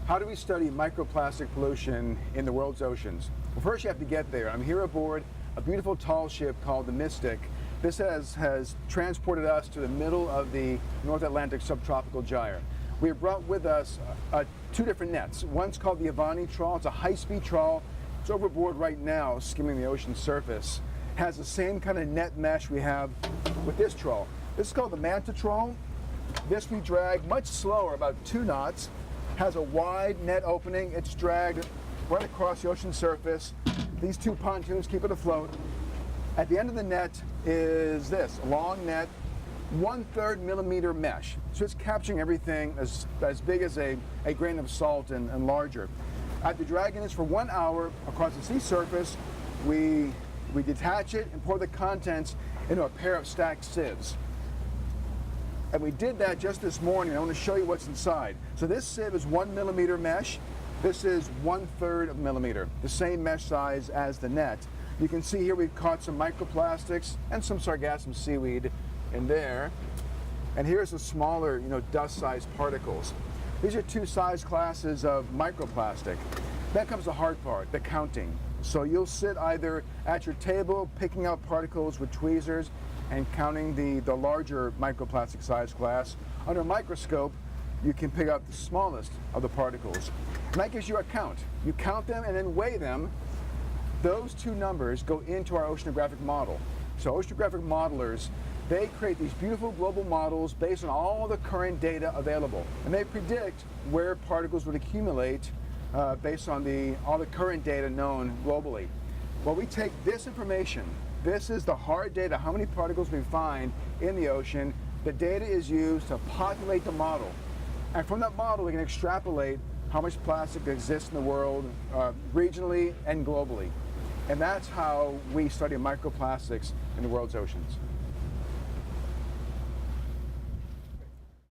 How do we study microplastic pollution in the world's oceans? Well, first you have to get there. I'm here aboard a beautiful tall ship called the Mystic. This has transported us to the middle of the North Atlantic subtropical gyre. We have brought with us two different nets. One's called the Avani trawl. It's a high-speed trawl. It's overboard right now, skimming the ocean surface. Has the same kind of net mesh we have with this trawl. This is called the Manta trawl. This we drag much slower, about 2 knots. Has a wide net opening. It's dragged right across the ocean surface. These 2 pontoons keep it afloat. At the end of the net is this, a long net, 1/3 millimeter mesh. So it's capturing everything as big as a grain of salt and larger. After dragging this for 1 hour across the sea surface, we detach it and pour the contents into a pair of stacked sieves. And we did that just this morning. I want to show you what's inside. So this sieve is 1 millimeter mesh. This is 1/3 of a millimeter, the same mesh size as the net. You can see here we've caught some microplastics and some sargassum seaweed in there. And here's the smaller, dust-sized particles. These are 2 size classes of microplastic. Then comes the hard part, the counting. So you'll sit either at your table picking out particles with tweezers and counting the larger microplastic size class. Under a microscope, you can pick out the smallest of the particles. And that gives you a count. You count them and then weigh them. Those 2 numbers go into our oceanographic model. So oceanographic modelers, they create these beautiful global models based on all the current data available. And they predict where particles would accumulate based on all the current data known globally. Well, we take this information. This is the hard data, how many particles we find in the ocean. The data is used to populate the model. And from that model, we can extrapolate how much plastic exists in the world, regionally and globally. And that's how we study microplastics in the world's oceans.